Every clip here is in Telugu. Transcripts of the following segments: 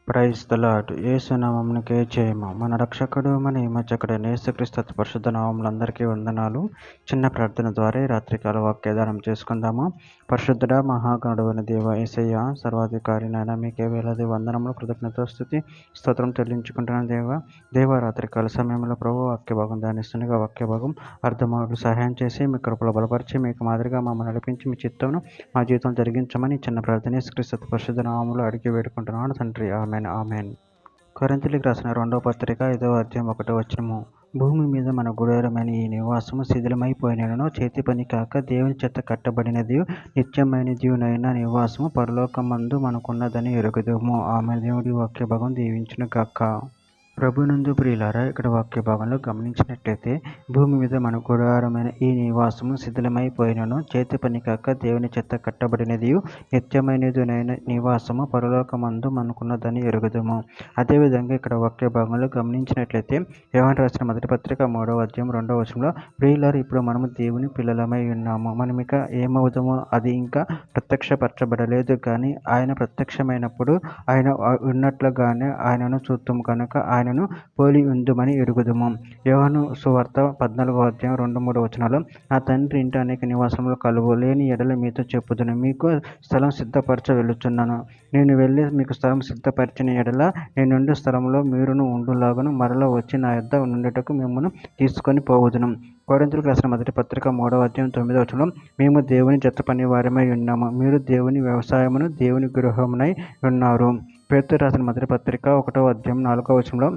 Praise the Lord. యేసు నామమునకే జయము. మన రక్షకుడు మన విమోచకుడైన యేసుక్రీస్తు అతి పరిశుద్ధ నామములో అందరికీ వందనాలు. చిన్న ప్రార్థన ద్వారా ఈ రాత్రికాల వాక్యదానం చేసుకుందాము. పరిశుద్ధుడా మహాగణుడైన దేవ యేసయ్య సర్వాధికారి నాయన మీకే వేలాది వందనములు కృతజ్ఞతాస్తుతి స్తోత్రం చెల్లించుకుంటున్నాను దేవ రాత్రికాల సమయంలో ప్రభు వాక్య భాగం ధ్యానిస్తుండగా వాక్య భాగం అర్థమవులకు సహాయం చేసి మీ కృపలో బలపరిచి మీకు మాదిరిగా మమ్మల్ని నడిపించి మీ చిత్తమును మా జీవితం జరిగించమని చిన్న ప్రార్థన యేసుక్రీస్తు అతి పరిశుద్ధ నామములో అడిగి వేడుకుంటున్నాను తండ్రి. Amen amen. కొరింథీయులకు రాసిన 2వ పత్రిక 5వ అధ్యాయం 1వ వచనము. భూమి మీద మన గుడారమైన ఈ నివాసము శిథిలమైపోయినను చేతి పని కాక దేవుని చేత కట్టబడినది నిత్యమైనదియునైన నివాసము పరలోకమందు మనకున్నదని ఎరుగుదుము. ఆమె దేవుడి వాక్య భాగం దీవించును గాక. ప్రభునందు ప్రియులారా, ఇక్కడ వాక్య భాగంలో గమనించినట్లయితే భూమి మీద మన గుడారమైన ఈ నివాసము శిథిలమైపోయినను చేతి పని కాక దేవుని చేత కట్టబడినది నిత్యమైనదినైన నివాసము పరలోకమందు మనకున్నదని ఎరుగుదము. అదేవిధంగా ఇక్కడ వాక్య భాగంలో గమనించినట్లయితే యోహాను రాసిన మొదటి పత్రిక 3వ అధ్యాయం 2వ వచనంలో, ప్రియులారా, ఇప్పుడు మనము దేవుని పిల్లలమై ఉన్నాము, మనం ఇక ఏమవుతామో అది ఇంకా ప్రత్యక్షపరచబడలేదు, కానీ ఆయన ప్రత్యక్షమైనప్పుడు ఆయన ఉన్నట్లుగానే ఆయనను చూద్దాము కనుక ఆయనను పోలి ఉందుమని ఎరుగుదుము. యోహాను సువార్త 14వ అధ్యాయం 2-3 వచనాలు, నా తండ్రి ఇంటి అనేక నివాసములు కలువు, లేని ఎడల మీతో చెప్పుదును, మీకు స్థలం సిద్ధపరచ వెళ్ళుచున్నాను. నేను వెళ్ళి మీకు స్థలం సిద్ధపరిచిన ఎడల నేనుండే స్థలంలో మీరును ఉండులాగును మరలా వచ్చి నా యొద్ద నుండుటకు మిమ్మల్ని తీసుకొని పోవుదును. కొరింథీయులకు రాసిన మొదటి పత్రిక 3వ అధ్యాయం 9వ వచనం, మేము దేవుని జత పని వారమై ఉన్నాము, మీరు దేవుని వ్యవసాయమును దేవుని గృహమునై ఉన్నారు. పేతురు రాసిన మొదటి పత్రిక 1వ అధ్యాయం 4వ వచనంలో,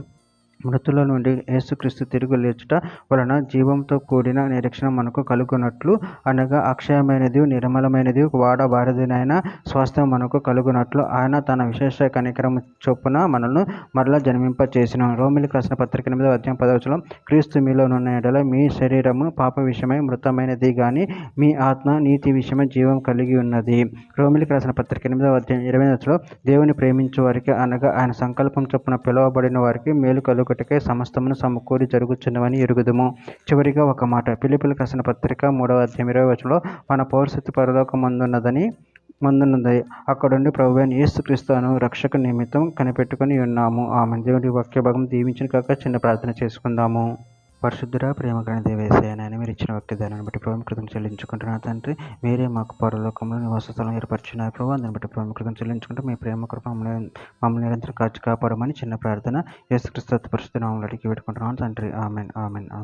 మృతుల నుండి యేసుక్రీస్తు తిరిగి లేచుట వలన జీవంతో కూడిన నిరీక్షణ మనకు కలుగునట్లు, అనగా అక్షయమైనది నిర్మలమైనది వాడబారదినైన స్వాస్థ్యం మనకు కలుగునట్లు ఆయన తన విశేష కనికరం చొప్పున మనల్ని మరలా జన్మింపచేసిన. రోమీయులకు రాసిన పత్రిక 8వ అధ్యాయం 10వ వచనం, క్రీస్తు మీలోనున్న ఎడల మీ శరీరము పాప విషయమై మృతమైనది గాని మీ ఆత్మ నీతి విషయమై జీవం కలిగి ఉన్నది. రోమీయులకు రాసిన పత్రిక 8వ అధ్యాయం 20వ వచనంలో, దేవుని ప్రేమించే వారికి, అనగా ఆయన సంకల్పం చొప్పున పిలువబడిన వారికి మేలు కలుగుటకే సమస్తమును సమకూడి జరుగుచున్నవని ఎరుగుదుము. చివరిగా ఒక మాట, ఫిలిప్పీయులకు రాసిన పత్రిక 3వ అధ్యాయం 20వ వచనంలో, మన పౌరసత్వ పరలోకమందున్నది, అక్కడుండి ప్రభువైన యేసుక్రీస్తు అను రక్షక నిమిత్తం కనిపెట్టుకుని ఉన్నాము. ఆమె దేవుడి వాక్య భాగం దీవించిన కాక చిన్న ప్రార్థన చేసుకుందాము. పరిశుద్ధుడా ప్రేమగల దేవ యేసయ్య, నాయన మీరు ఇచ్చిన వాక్యదానాన్ని బట్టి ప్రభు కృతజ్ఞతలు చెల్లించుకుంటున్నాను తండ్రి. మీరే మాకు పరలోకంలో నివాస స్థలం ఏర్పరిచిన ప్రభు, దాన్ని బట్టి ప్రభు కృతజ్ఞతలు చెల్లించుకుంటూ మీ ప్రేమ కృప మమ్మల్ని నిరంతరం కాచి కాపాడమని చిన్న ప్రార్థన యేసుక్రీస్తు పరిశుద్ధ నామములో అడిగి పెట్టుకుంటున్నాను తండ్రి. Amen amen.